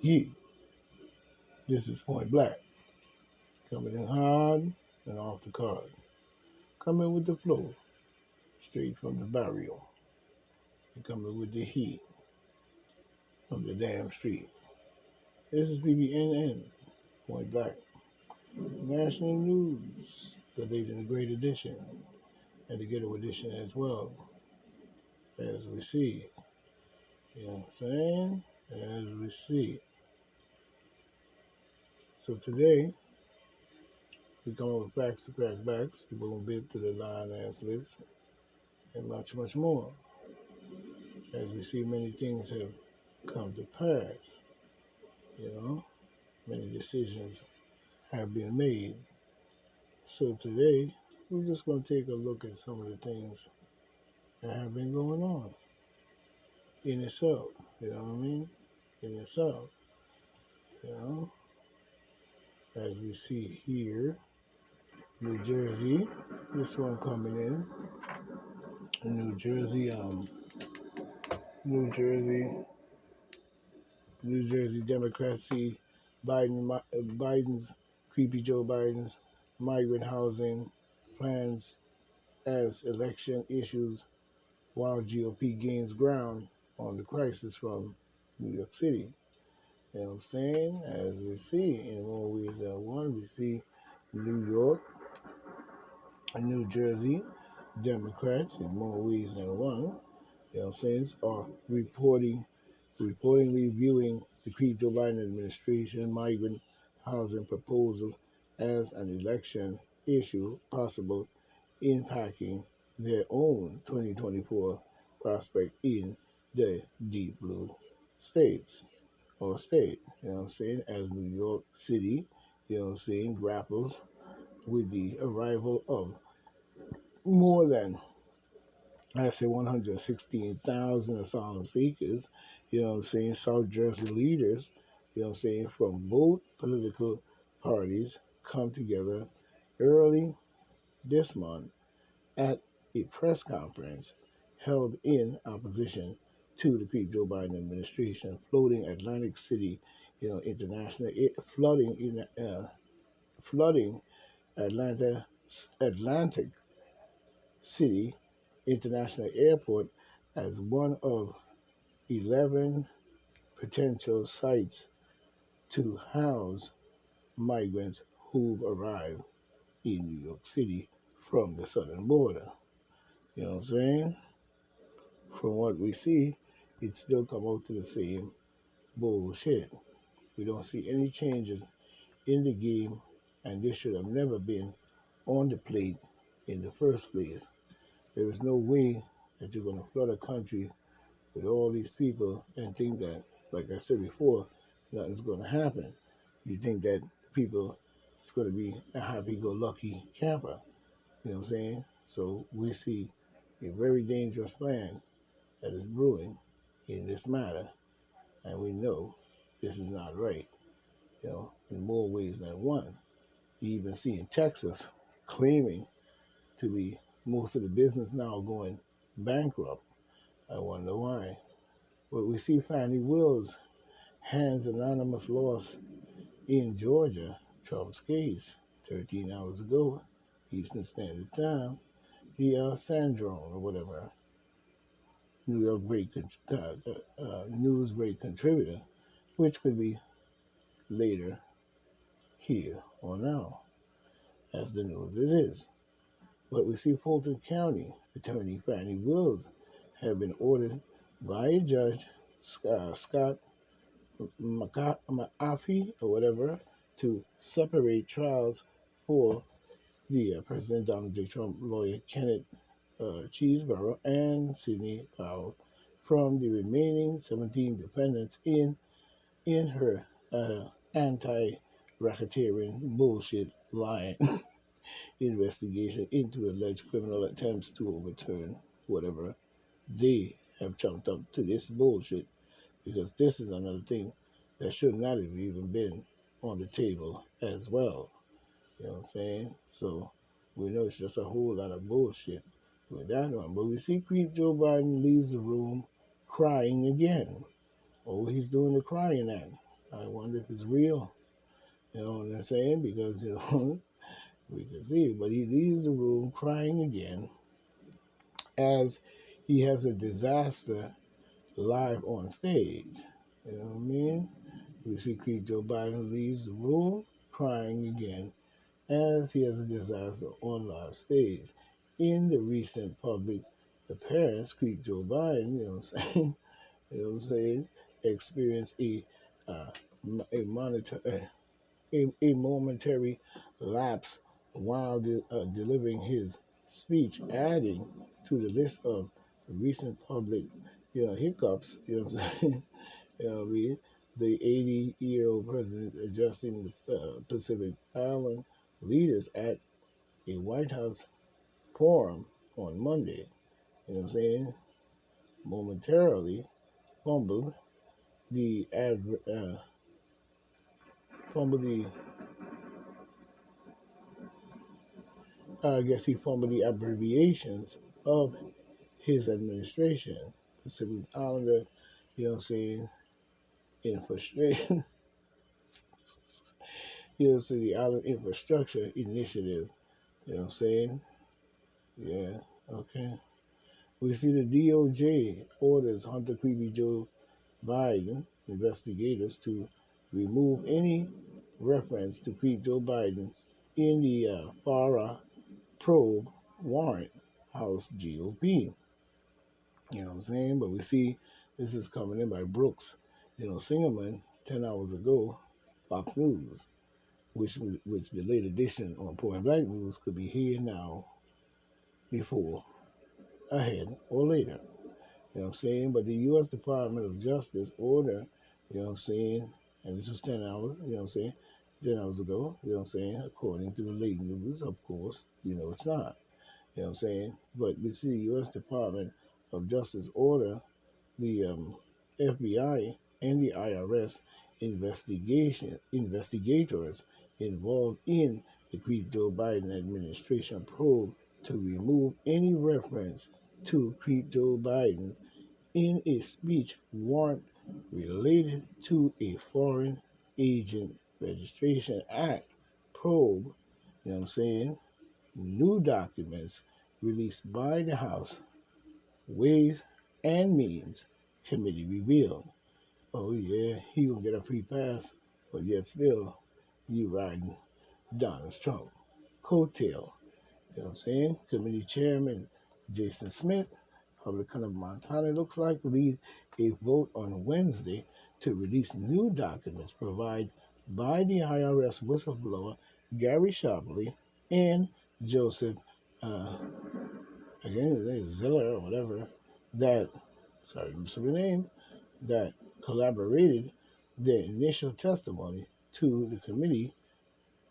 Yeah, this is Point Black, coming in hard and off the card. Coming with the flow, straight from the barrio. And coming with the heat from the damn street. This is BBNN, Point Black. National news, the late and the great edition, and the ghetto edition as well, as we see. You know what I'm saying? As we see. So today, we come up with facts to crack backs, the boom bip to the line ass lips, and much, much more. As we see, many things have come to pass. You know, many decisions have been made. So today, we're just going to take a look at some of the things that have been going on in itself. You know what I mean? In itself. You know, as we see here, New Jersey, this one coming in, New Jersey, New Jersey Democrats see Biden's creepy Joe Biden's migrant housing plans as election issues while GOP gains ground on the crisis from New York City. You know what I'm saying? As we see in more ways than one, we see New York and New Jersey Democrats in more ways than one. You know what I'm saying? Are reportedly viewing the Joe Biden administration migrant housing proposal as an election issue, possible impacting their own 2024 prospect in the deep blue states or state. You know what I'm saying? As New York City, you know what I'm saying, grapples with the arrival of more than I say 116,000 asylum seekers, you know what I'm saying, South Jersey leaders, you know what I'm saying, from both political parties come together early this month at a press conference held in opposition to the Joe Biden administration, flooding Atlantic City, you know, flooding Atlantic City International Airport as one of 11 potential sites to house migrants who've arrived in New York City from the southern border. You know what I'm saying? From what we see, it still come out to the same bullshit. We don't see any changes in the game, and this should have never been on the plate in the first place. There is no way that you're going to flood a country with all these people and think that, like I said before, nothing's going to happen. You think that people, it's going to be a happy-go-lucky camper. You know what I'm saying? So we see a very dangerous plan that is brewing in this matter, and we know this is not right. You know, in more ways than one. You even see in Texas claiming to be most of the business now going bankrupt. I wonder why. But we see Fannie Wills hands anonymous loss in Georgia, Trump's case, 13 hours ago, Eastern Standard Time. The Sandrone or whatever, New York news great contributor, which could be later here or now, as the news it is. But we see Fulton County Attorney Fannie Wills have been ordered by a judge, Scott McAfee or whatever, to separate trials for the President Donald J. Trump lawyer Kenneth Cheeseborough and Sidney Powell from the remaining 17 defendants in her anti-racketeering bullshit lying investigation into alleged criminal attempts to overturn whatever they have chunked up to this bullshit, because this is another thing that should not have even been on the table as well. You know what I'm saying? So we know it's just a whole lot of bullshit with that one. But we see Creep Joe Biden leaves the room crying again. Oh, he's doing the crying at. I wonder if it's real. You know what I'm saying? Because we can see it. But he leaves the room crying again as he has a disaster live on stage. You know what I mean? We see Creek Joe Biden leaves the room crying again as he has a disaster on live stage. In the recent public appearance, Creek Joe Biden, you know what I'm saying, you know what I'm saying, experienced uh, a monitor a momentary lapse while delivering his speech, adding to the list of recent public, hiccups. You know what I'm saying? You know what I mean? The 80-year-old president addressing the Pacific Island leaders at a White House forum on Monday. You know what I'm saying? Momentarily fumbled the fumbled the I guess he fumbled the abbreviations of his administration. Pacific Islander, you know what I'm saying, in frustration, you know, so the Island Infrastructure Initiative, you know what I'm saying? Yeah, okay. We see the DOJ orders Hunter Creepy Joe Biden investigators to remove any reference to Creep Joe Biden in the FARA probe warrant House GOP. You know what I'm saying? But we see this is coming in by Brooks, Singerman, 10 hours ago, Fox News, which the late edition on Point Blank News could be here now, before, ahead, or later. You know what I'm saying? But the U.S. Department of Justice order, you know what I'm saying, and this was 10 hours, you know what I'm saying, 10 hours ago, you know what I'm saying, according to the late news, of course, it's not. You know what I'm saying? But we see the U.S. Department of Justice order the FBI and the IRS investigators involved in the Creep Joe Biden administration probe to remove any reference to Creep Joe Biden in a speech warrant related to a Foreign Agent Registration Act probe. You know what I'm saying? New documents released by the House Ways and Means Committee revealed. Oh yeah, he gonna get a free pass, but yet still, you riding Donald Trump coattail. You know what I'm saying? Committee Chairman Jason Smith, Republican of Montana, looks like lead a vote on Wednesday to release new documents provided by the IRS whistleblower Gary Shapley and Joseph, uh, again, his name is Ziller or whatever, that, sorry, I'm the name, that collaborated their initial testimony to the committee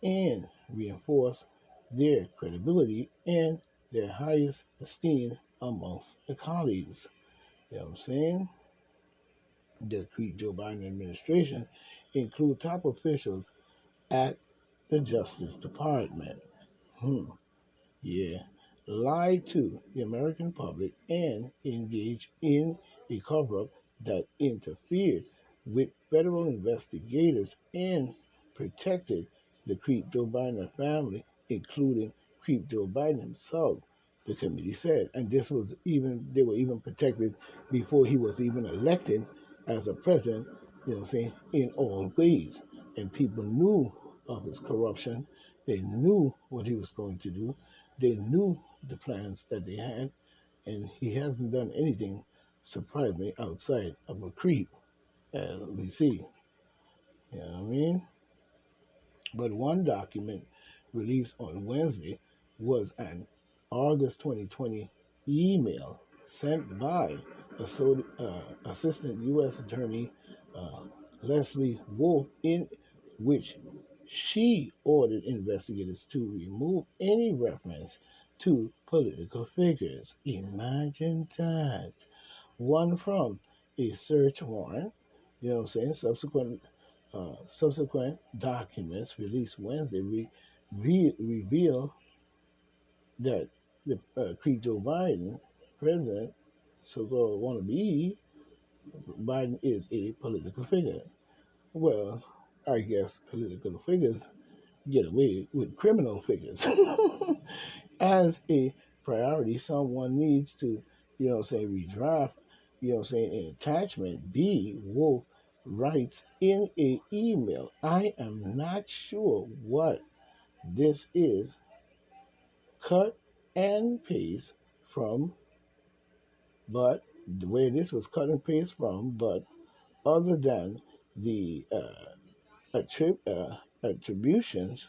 and reinforce their credibility and their highest esteem amongst the colleagues. You know what I'm saying? The Joe Biden administration include top officials at the Justice Department. Hmm. Yeah. Lied to the American public and engaged in a cover up that interfered with federal investigators and protected the Creep Joe Biden family, including Creep Joe Biden himself, the committee said. And this was even, they were even protected before he was even elected as a president, you know what I'm saying, in all ways. And people knew of his corruption. They knew what he was going to do. They knew the plans that they had, and he hasn't done anything surprisingly outside of a creep, as we see. You know what I mean? But one document released on Wednesday was an August 2020 email sent by Assistant U.S. Attorney uh, Leslie Wolf, in which she ordered investigators to remove any reference to political figures. Imagine that. One from a search warrant, you know what I'm saying? Subsequent documents released Wednesday reveal that the Joe Biden, president, so-called wannabe, Biden is a political figure. well, I guess political figures get away with criminal figures. As a priority, someone needs to, say, redraft, say, an attachment. B. Wolf writes in a email, I am not sure what this is. Cut and paste from, but the way this was cut and paste from, but other than the attributions,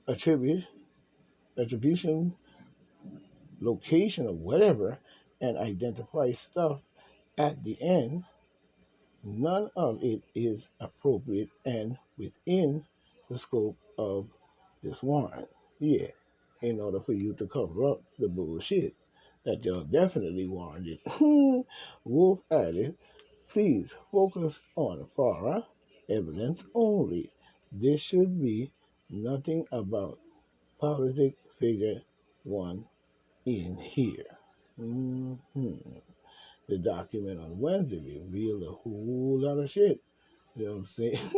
attribute, attribution, location, or whatever, and identify stuff at the end, none of it is appropriate and within the scope of this warrant. Yeah, in order for you to cover up the bullshit that you're definitely warranted. Wolf added, please focus on FARA evidence only. This should be nothing about politic figure one in here. hmm The document on Wednesday revealed a whole lot of shit. You know what I'm saying?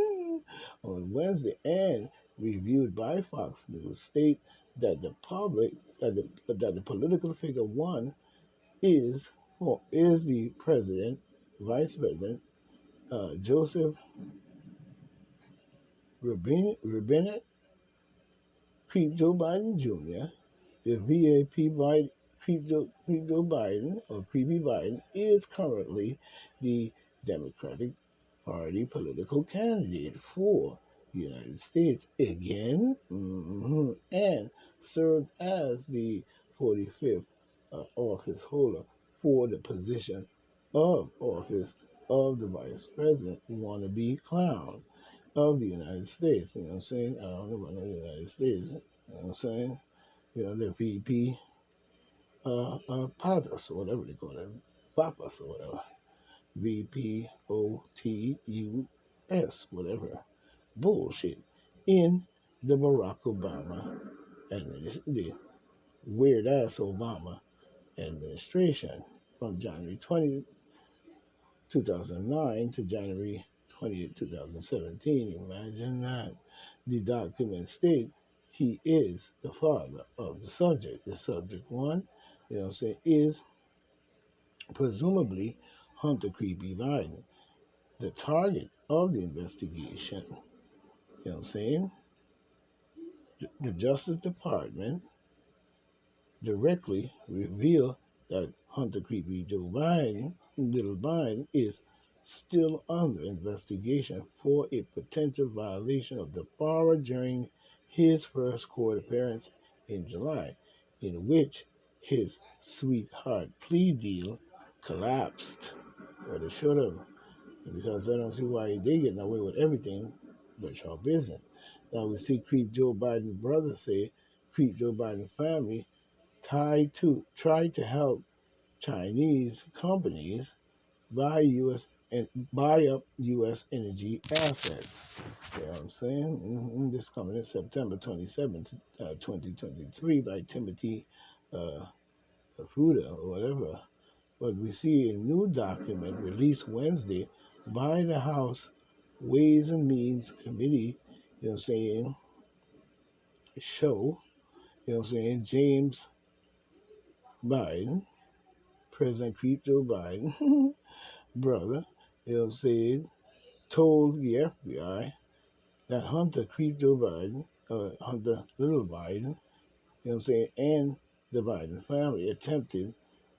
On Wednesday, and reviewed by Fox News, state that the political figure one is is the president, vice president, Joseph Robinette, Pete Joe Biden Jr., the VAP Biden, Pete Joe Biden, or Creepy Biden, is currently the Democratic Party political candidate for the United States again, and served as the 45th office holder for the position of office of the Vice President, wannabe clown of the United States. You know what I'm saying? I don't know about the United States. You know what I'm saying? The VP Patas or whatever they call it, Papas or whatever. VPOTUS, whatever. Bullshit. In the Barack Obama administration, the weird ass Obama administration from January 20th, 2009 to January 20th, 2017. Imagine that. The documents state he is the father of the subject. The subject one, is presumably Hunter Creepy Biden, the target of the investigation. You know what I'm saying? The Justice Department directly revealed that Hunter Creepy Joe Biden, Little Biden, is still under investigation for a potential violation of the FARA during his first court appearance in July, in which his sweetheart plea deal collapsed. Or it should have, because I don't see why they getting away with everything but your business. Now we see Creep Joe Biden's brother say Creep Joe Biden's family tried to help Chinese companies buy U.S. and buy up U.S. energy assets. You know what I'm saying? This coming in September 27th, 2023 by Timothy uh, Fuda or whatever. But we see a new document released Wednesday by the House Ways and Means Committee, saying, show, saying James Biden, President Joe Biden, brother, saying, told the FBI that Hunter Joe Biden, Hunter Little Biden, saying, and the Biden family attempted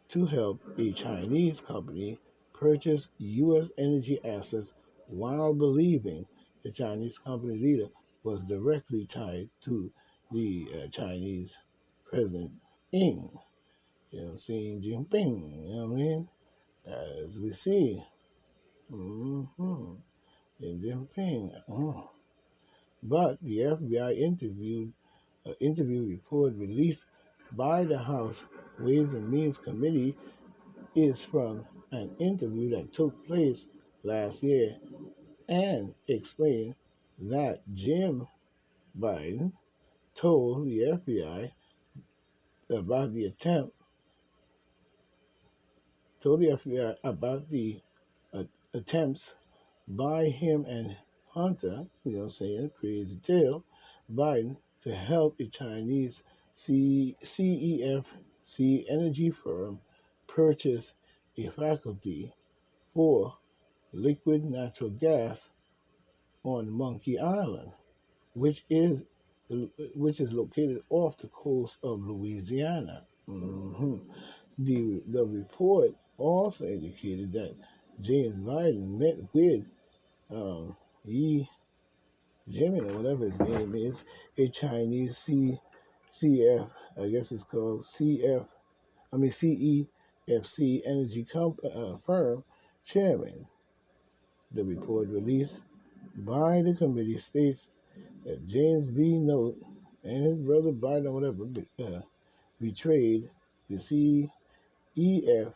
to help a Chinese company purchase U.S. energy assets while believing the Chinese company leader was directly tied to the Chinese President Ying, Xi Jinping, you know what I mean? As we see, Xi Jinping. But the FBI interview report released by the House Ways and Means Committee is from an interview that took place last year and explained that Jim Biden told the FBI about the attempt, told the FBI about the attempts by him and Hunter, crazy tail, Biden, to help a Chinese CEFC energy firm purchase a faculty for liquid natural gas on Monkey Island, which is which is located off the coast of Louisiana. The report also indicated that James Biden met with Yi Jimin, or whatever his name is, a Chinese CF, I guess it's called CEFC energy firm chairman. The report released by the committee states that James B. Note and his brother Biden, or whatever, betrayed the CEF,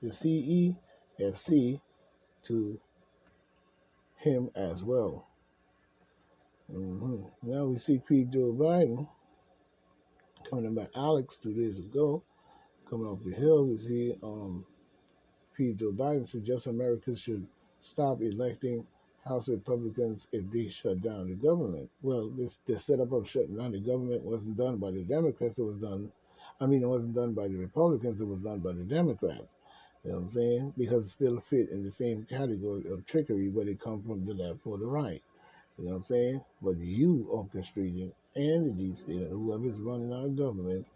the CEFC to him as well. Now we see Creep Joe Biden coming back. Alex 2 days ago coming off the hill. We see Joe Biden suggests Americans should stop electing House Republicans if they shut down the government. Well, the setup of shutting down the government wasn't done by the Democrats. It wasn't done by the Republicans. It was done by the Democrats. You know what I'm saying? Because it still fit in the same category of trickery, whether it come from the left or the right. You know what I'm saying? But you orchestrating and the deep state and whoever's running our government,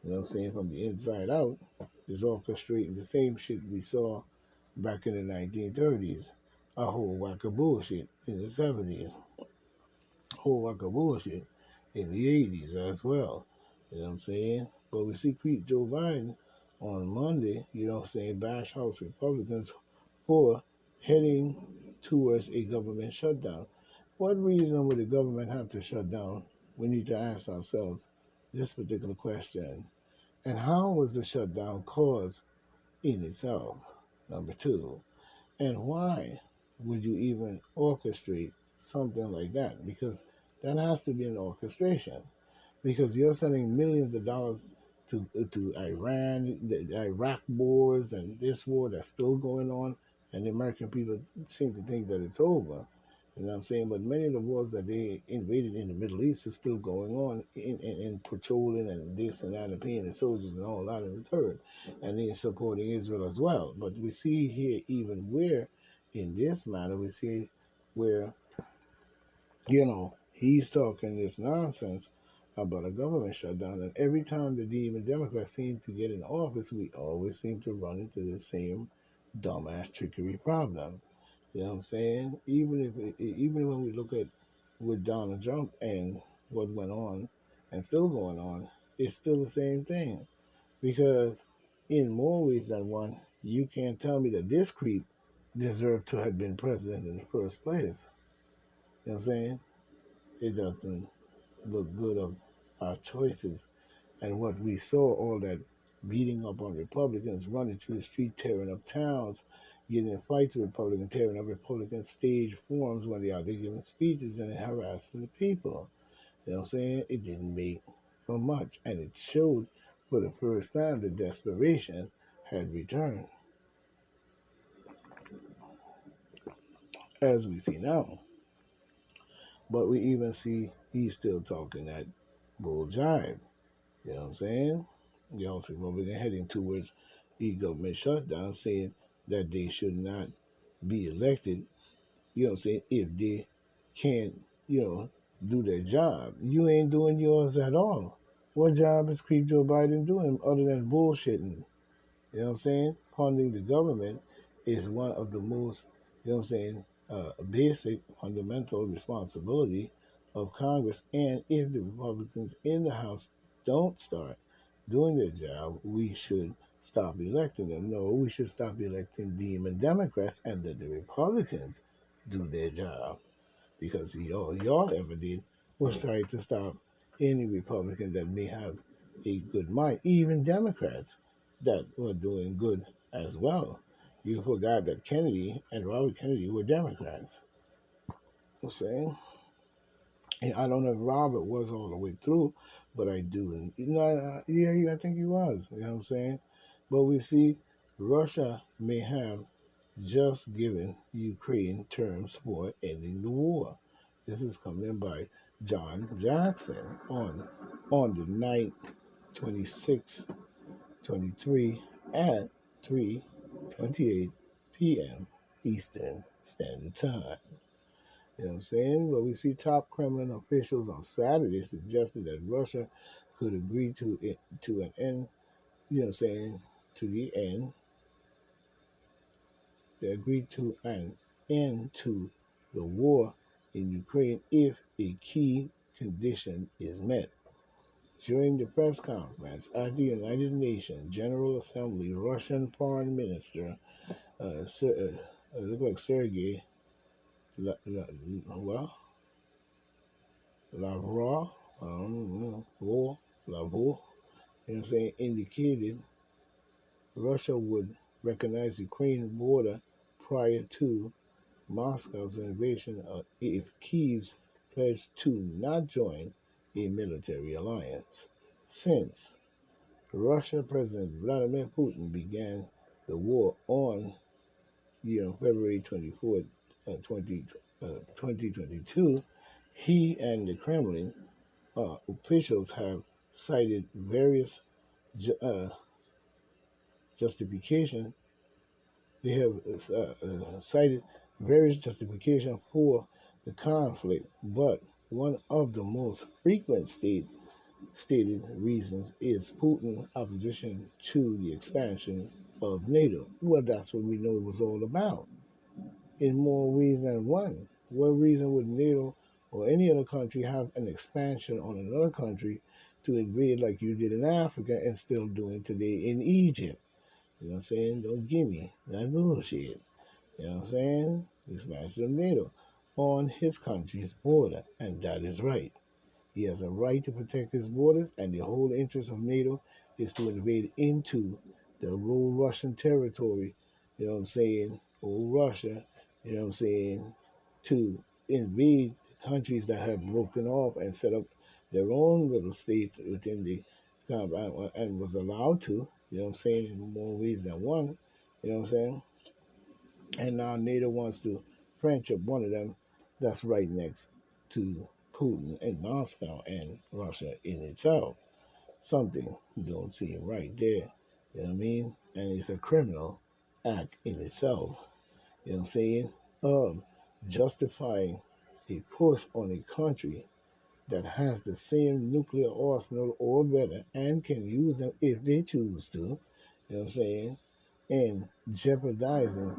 from the inside out, is orchestrating the same shit we saw back in the 1930s. A whole whack of bullshit in the 70s. A whole whack of bullshit in the 80s as well. You know what I'm saying? But we see Joe Biden on Monday, bash House Republicans for heading towards a government shutdown. What reason would the government have to shut down? We need to ask ourselves this particular question. And how was the shutdown caused in itself? Number two. And why would you even orchestrate something like that? Because that has to be an orchestration. Because you're sending millions of dollars to Iran, the Iraq wars, and this war that's still going on, and the American people seem to think that it's over. You know what I'm saying? But many of the wars that they invaded in the Middle East is still going on in patrolling and this and that and paying the soldiers and all that in return. And then supporting Israel as well. But we see here even where, in this matter, we see where, he's talking this nonsense about a government shutdown. And every time the even Democrats seem to get in office, we always seem to run into the same dumbass trickery problem. You know what I'm saying? Even when we look at with Donald Trump and what went on and still going on, it's still the same thing. Because in more ways than one, you can't tell me that this creep deserved to have been president in the first place. You know what I'm saying? It doesn't look good of our choices and what we saw, all that beating up on Republicans, running through the street, tearing up towns, getting in fights with Republicans, tearing up Republican stage forums when they are there giving speeches and harassing the people. You know what I'm saying? It didn't make for much, and it showed for the first time the desperation had returned, as we see now. But we even see he's still talking that bull jive. You know what I'm saying? The House Republican heading towards the government shutdown, saying that they should not be elected, if they can't, do their job. You ain't doing yours at all. What job is Creep Joe Biden doing other than bullshitting? You know what I'm saying? Funding the government is one of the most, basic fundamental responsibility of Congress. And if the Republicans in the House don't start doing their job, we should stop electing them. No, we should stop electing demon Democrats and let the Republicans do their job. Because y'all ever did was try to stop any Republican that may have a good mind, even Democrats that were doing good as well. You forgot that Kennedy and Robert Kennedy were Democrats. I'm saying, and I don't know if Robert was all the way through, but I do. I think he was. You know what I'm saying? But we see Russia may have just given Ukraine terms for ending the war. This is coming by John Jackson on the night 26, 23 at 3:28 p.m. Eastern Standard Time. You know what I'm saying? Well, we see top Kremlin officials on Saturday suggested that Russia could agree to an end. You know what I'm saying? To the end, they agreed to an end to the war in Ukraine if a key condition is met. During the press conference at the United Nations General Assembly, Russian Foreign Minister looked like Sergei well, Lavrov, Lavrov, you know what I'm saying, indicated Russia would recognize Ukraine's border prior to Moscow's invasion if Kyiv pledged to not join a military alliance. Since Russian President Vladimir Putin began the war on February 24th, 2022, he and the Kremlin officials have cited various ju- uh, justification. They have cited various justification for the conflict, but one of the most frequent stated reasons is Putin's opposition to the expansion of NATO. Well, that's what we know it was all about, in more ways than one. What reason would NATO or any other country have an expansion on another country to invade like you did in Africa and still doing today in Egypt? You know what I'm saying? Don't give me that bullshit. You know what I'm saying? The expansion of NATO on his country's border, and that is right. He has a right to protect his borders, and the whole interest of NATO is to invade into the old Russian territory, you know what I'm saying, old Russia, you know what I'm saying, to invade countries that have broken off and set up their own little states within the and was allowed to, you know what I'm saying, in more ways than one, you know what I'm saying? And now NATO wants to friendship one of them that's right next to Putin and Moscow and Russia in itself. Something don't seem right there. You know what I mean? And it's a criminal act in itself. You know what I'm saying? Of justifying a push on a country that has the same nuclear arsenal or better and can use them if they choose to. You know what I'm saying? And jeopardizing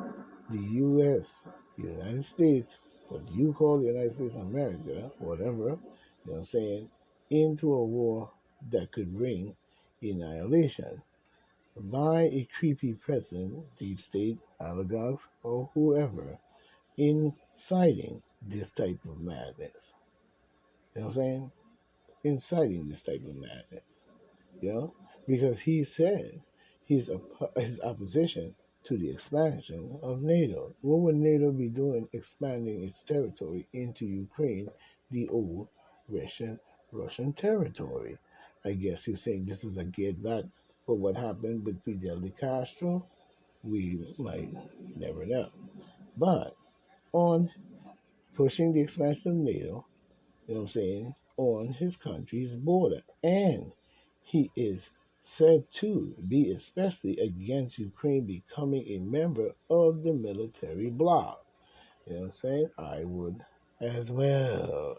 the U.S., the United States, what you call the United States of America, whatever, you know what I'm saying, into a war that could bring annihilation by a creepy president, deep state, oligarchs, or whoever inciting this type of madness. You know what I'm saying? Inciting this type of madness. You know, because he said his opposition to the expansion of NATO. What would NATO be doing expanding its territory into Ukraine, the old Russian territory? I guess he's saying this is a get back for what happened with Fidel Castro. We might never know. But on pushing the expansion of NATO, you know what I'm saying, on his country's border. And he is said to be especially against Ukraine becoming a member of the military bloc. You know what I'm saying? I would as well.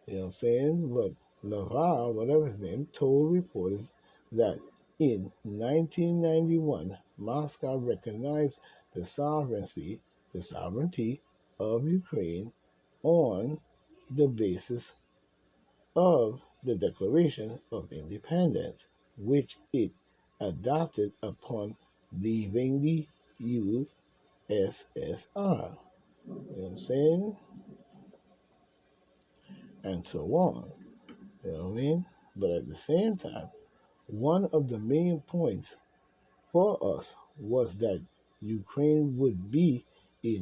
You know what I'm saying? But Laval, whatever his name, told reporters that in 1991, Moscow recognized the sovereignty of Ukraine on the basis of the Declaration of Independence, which it adopted upon leaving the USSR. You know what I'm saying? And so on. You know what I mean? But at the same time, one of the main points for us was that Ukraine would be a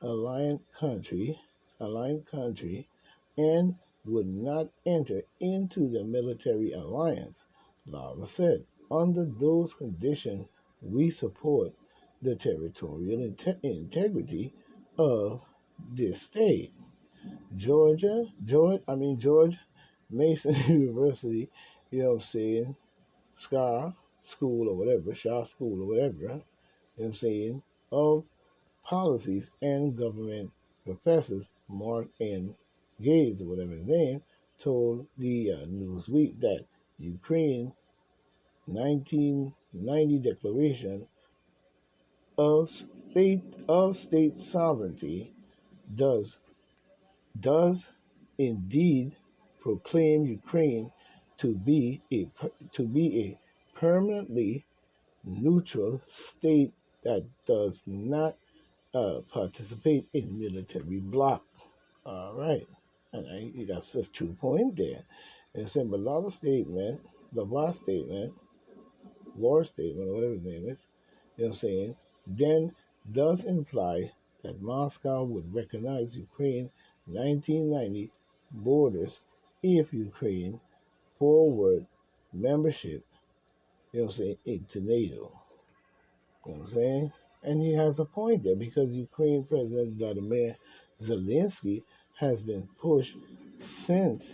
aligned country, and would not enter into the military alliance. Lava said, under those conditions, we support the territorial integrity of this state. George Mason University, you know what I'm saying, SCAR school or whatever, Shaw school or whatever, you know what I'm saying, of policies and government professors, Mark N. Gates or whatever his name, told the Newsweek that Ukraine 1990 Declaration of state sovereignty does does indeed proclaim Ukraine to be a permanently neutral state that does not participate in military bloc. All right, and that's a true point there. And it's a Malala statement, the war statement, or whatever his name is. You know what I'm saying? Then does imply that Moscow would recognize Ukraine 1990 borders if Ukraine forward membership, you know what I'm saying, into NATO. You know what I'm saying? And he has a point there because Ukraine President Vladimir Zelensky has been pushed since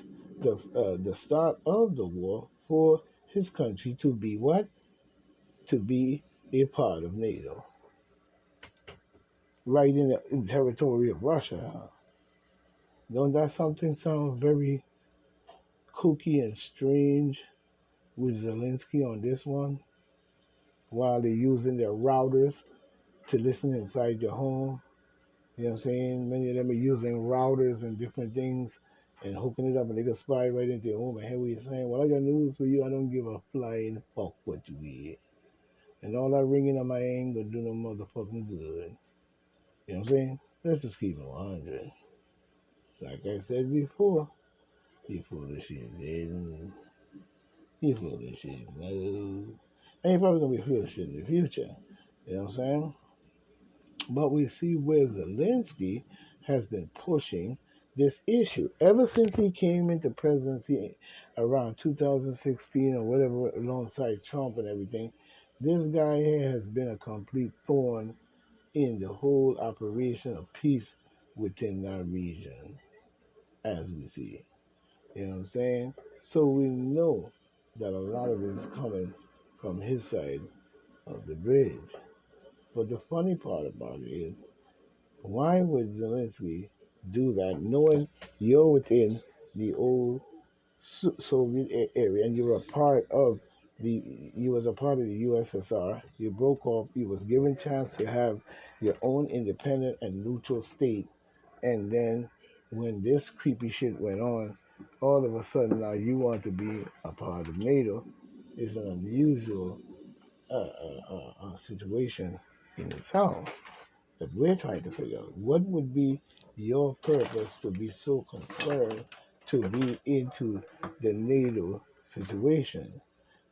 the start of the war for his country to be what? To be a part of NATO. Right in the territory of Russia. Huh? Don't that something sound very kooky and strange with Zelensky on this one? While they're using their routers to listen inside your home. You know what I'm saying? Many of them are using routers and different things and hooking it up and they can spy right into your home and hear what you're saying. Well, I got news for you. I don't give a flying fuck what you hear. And all that ringing on my ain't gonna do no motherfucking good. You know what I'm saying? Let's just keep it 100. Like I said before, you full of shit, dude. You full of shit, no. And you're probably gonna be full of shit in the future. You know what I'm saying? But we see where Zelensky has been pushing this issue ever since he came into presidency around 2016 or whatever, alongside Trump and everything. This guy here has been a complete thorn in the whole operation of peace within that region, as we see. You know what I'm saying? So we know that a lot of it is coming from his side of the bridge. But the funny part about it is, why would Zelensky do that, knowing you're within the old Soviet area and you were a part of you was a part of the USSR. You broke off. You was given chance to have your own independent and neutral state, and then when this creepy shit went on, all of a sudden now you want to be a part of NATO. Is an unusual situation in itself that we're trying to figure out. What would be your purpose to be so concerned to be into the NATO situation?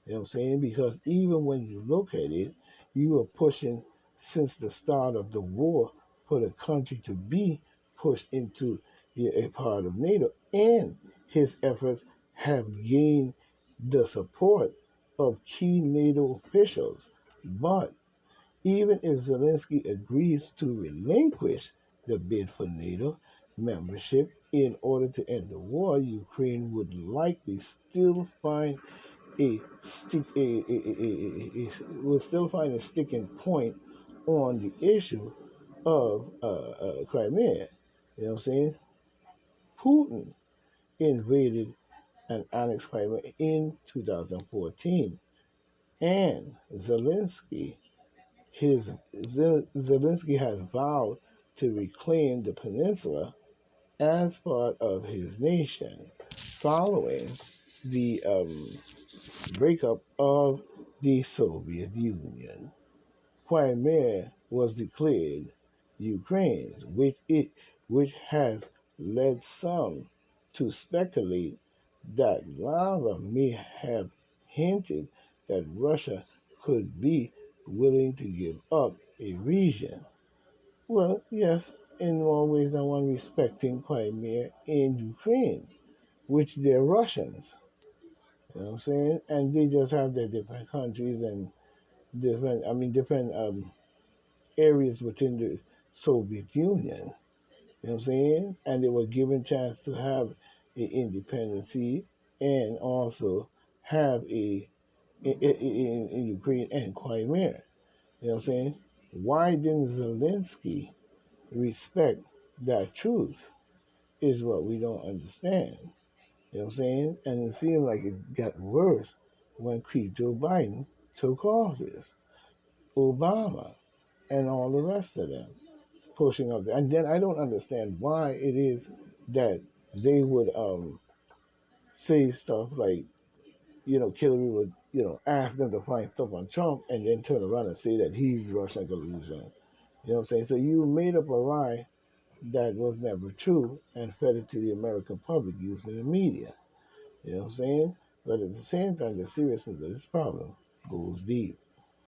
You know what I'm saying? Because even when you look at it, you are pushing since the start of the war for the country to be pushed into a part of NATO. And his efforts have gained the support of key NATO officials. But even if Zelensky agrees to relinquish the bid for NATO membership in order to end the war, Ukraine would likely still find a stick will still find a sticking point on the issue of Crimea. You know what I'm saying? Putin invaded and annexed Crimea in 2014, and his Zelensky has vowed to reclaim the peninsula as part of his nation, following the breakup of the Soviet Union. Crimea was declared Ukraine's, which has led some to speculate that Lava may have hinted that Russia could be willing to give up a region. Well, yes, in more ways than one, respecting Crimea in Ukraine, which they're Russians. You know what I'm saying? And they just have their different countries and different areas within the Soviet Union. You know what I'm saying? And they were given chance to have a independency and also have in Ukraine and Crimea. You know what I'm saying? Why didn't Zelensky respect that truth is what we don't understand. You know what I'm saying? And it seemed like it got worse when Joe Biden took office, Obama, and all the rest of them pushing up. And then I don't understand why it is that they would say stuff like, Hillary would, ask them to find stuff on Trump and then turn around and say that he's Russian collusion. You know what I'm saying? So you made up a lie that was never true and fed it to the American public using the media. You know what I'm saying? But at the same time, the seriousness of this problem goes deep.